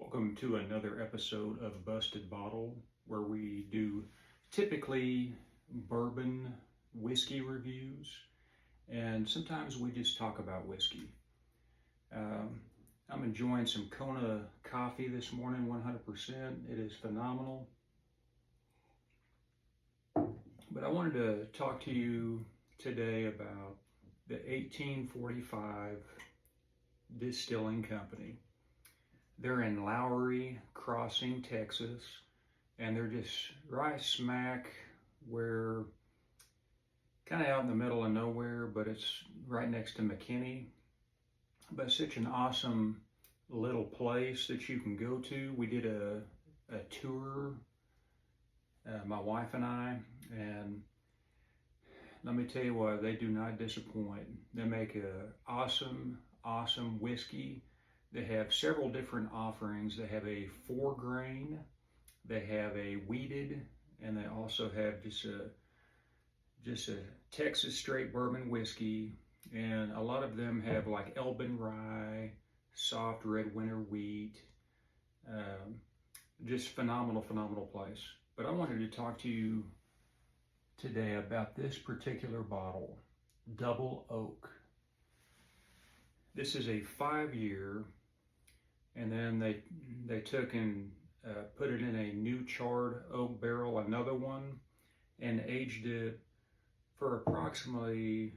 Welcome to another episode of Busted Bottle, where we do typically bourbon whiskey reviews, and sometimes we just talk about whiskey. I'm enjoying some Kona coffee this morning, 100%. It is phenomenal. But I wanted to talk to you today about the 1845 Distilling Company. They're in Lowry Crossing, Texas, and they're just right smack where, kind of out in the middle of nowhere, but it's right next to McKinney. But such an awesome little place that you can go to. We did a tour, my wife and I, and let me tell you what, they do not disappoint. They make a awesome whiskey. They have several different offerings. They have a 4-grain, they have a wheated, and they also have just a Texas straight bourbon whiskey. And a lot of them have like Elbin rye, soft red winter wheat. Just phenomenal place. But I wanted to talk to you today about this particular bottle, Double Oak. This is a 5-year, and then they took and put it in a new charred oak barrel, another one, and aged it for approximately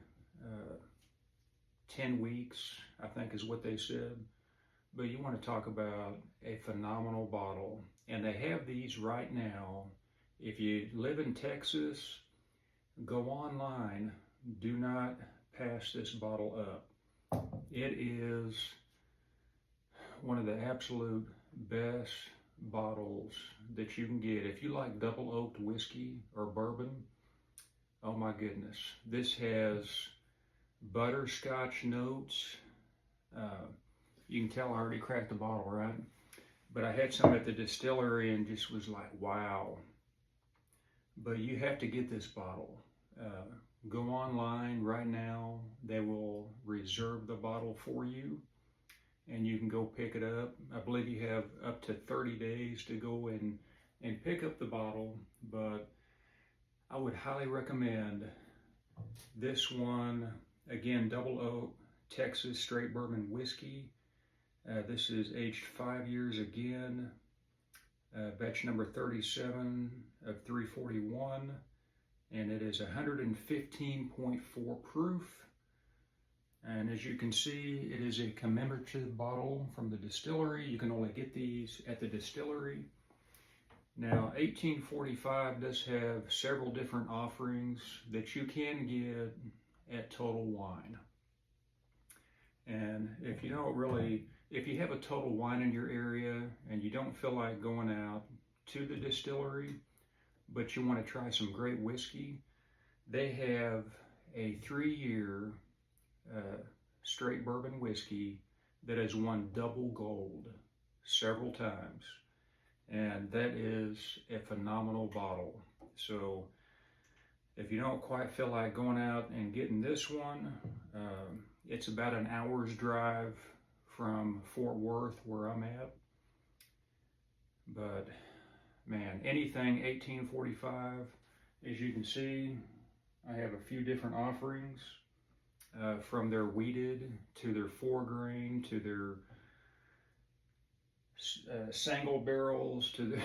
10 weeks, I think is what they said. But you want to talk about a phenomenal bottle, and they have these right now. If you live in Texas, go online. Do not pass this bottle up. It is one of the absolute best bottles that you can get. If you like double oaked whiskey or bourbon, oh my goodness. This has butterscotch notes. You can tell I already cracked the bottle, right? But I had some at the distillery and just was like, wow. But you have to get this bottle. Go online right now. They will reserve the bottle for you, and you can go pick it up. I believe you have up to 30 days to go and pick up the bottle, but I would highly recommend this one. Again, Double Oak Texas straight bourbon whiskey. This is aged 5 years again. Batch number 37 of 341, and it is 115.4 proof. And as you can see, it is a commemorative bottle from the distillery. You can only get these at the distillery. Now, 1845 does have several different offerings that you can get at Total Wine. And if you have a Total Wine in your area and you don't feel like going out to the distillery, but you want to try some great whiskey, they have a 3-year straight bourbon whiskey that has won double gold several times, and that is a phenomenal bottle. So if you don't quite feel like going out and getting this one, it's about an hour's drive from Fort Worth, where I'm at. But man, anything 1845, as you can see, I have a few different offerings. From their wheated to their 4-grain to their single barrels to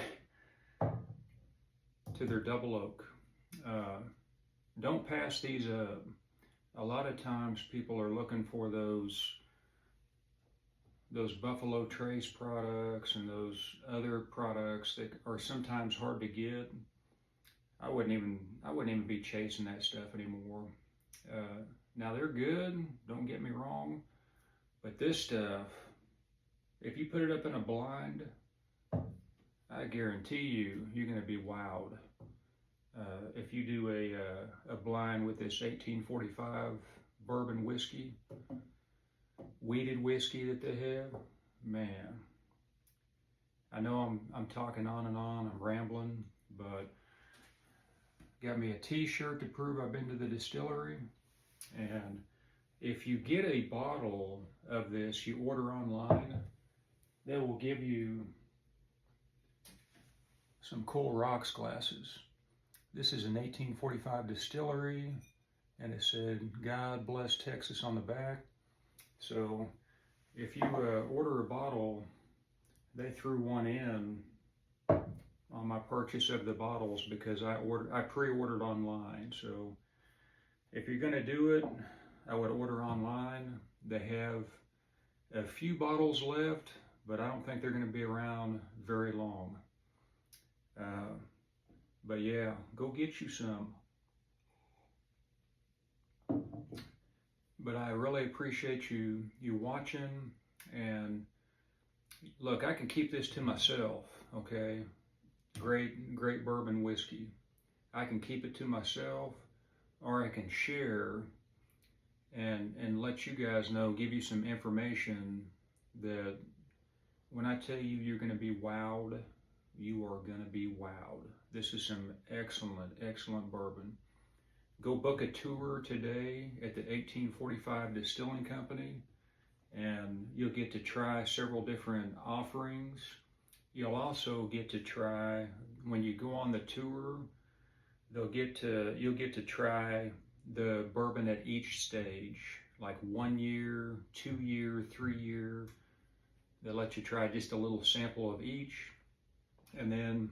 their double oak. Don't pass these up. A lot of times people are looking for those Buffalo Trace products and those other products that are sometimes hard to get. I wouldn't even be chasing that stuff anymore. Now they're good, don't get me wrong, but this stuff, if you put it up in a blind, I guarantee you're going to be wowed. If you do a blind with this 1845 bourbon whiskey, wheated whiskey that they have, man, I know I'm talking on and on, I'm rambling, but got me a t-shirt to prove I've been to the distillery. And if you get a bottle of this, you order online, they will give you some cool rocks glasses. This is an 1845 distillery, and it said, "God bless Texas" on the back. So if you order a bottle, they threw one in on my purchase of the bottles because I pre-ordered online. So if you're gonna do it, I would order online. They have a few bottles left, but I don't think they're gonna be around very long. But yeah, go get you some. But I really appreciate you watching, and look, I can keep this to myself, okay? Great bourbon whiskey. I can keep it to myself, or I can share and let you guys know, give you some information that when I tell you you're going to be wowed, you are going to be wowed. This is some excellent bourbon. Go book a tour today at the 1845 Distilling Company, and you'll get to try several different offerings. You'll also get to try, when you go on the tour, you'll get to try the bourbon at each stage, like 1 year, 2 year, 3 year. They'll let you try just a little sample of each. And then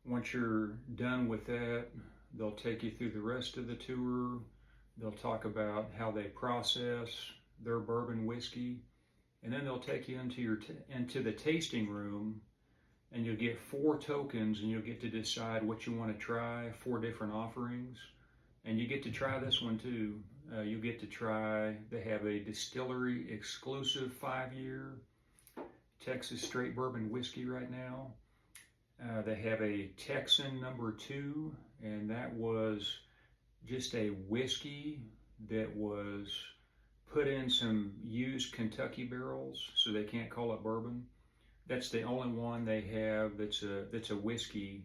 once you're done with that, they'll take you through the rest of the tour. They'll talk about how they process their bourbon whiskey. And then they'll take you into the tasting room, and you'll get 4 tokens, and you'll get to decide what you want to try, 4 different offerings. And you get to try this one too. You get to try, they have a distillery exclusive 5-year Texas straight bourbon whiskey right now. They have a Texan number 2, and that was just a whiskey that was put in some used Kentucky barrels, so they can't call it bourbon. That's the only one they have that's a whiskey.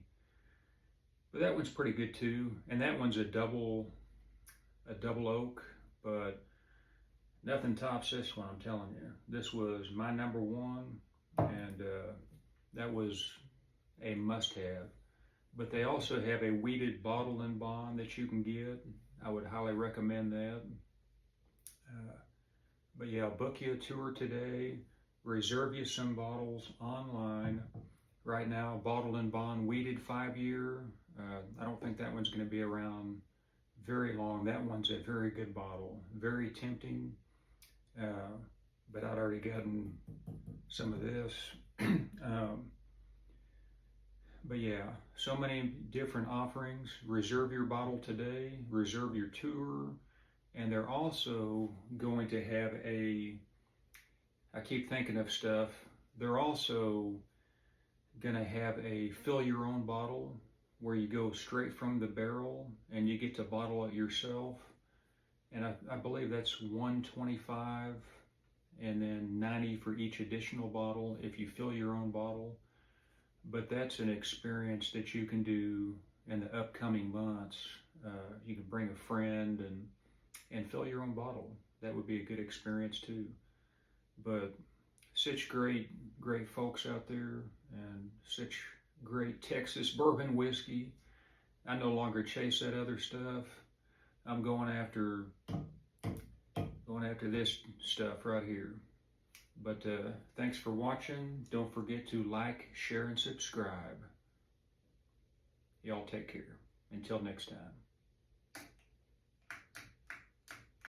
But that one's pretty good too, and that one's a double oak, but nothing tops this one, I'm telling you. This was my number 1, and that was a must-have. But they also have a wheated bottle and bond that you can get. I would highly recommend that. But yeah, book you a tour today. Reserve you some bottles online. Right now, bottle and bond wheated 5-year. I don't think that one's going to be around very long. That one's a very good bottle. Very tempting. But I'd already gotten some of this. But yeah, so many different offerings. Reserve your bottle today, reserve your tour, and they're also going to have I keep thinking of stuff, they're also gonna have a fill your own bottle where you go straight from the barrel and you get to bottle it yourself. And I believe that's $125 and then $90 for each additional bottle if you fill your own bottle. But that's an experience that you can do in the upcoming months. You can bring a friend and fill your own bottle. That would be a good experience too. But such great folks out there, and such great Texas bourbon whiskey. I no longer chase that other stuff. I'm going after this stuff right here. But thanks for watching. Don't forget to like, share, and subscribe. Y'all take care. Until next time.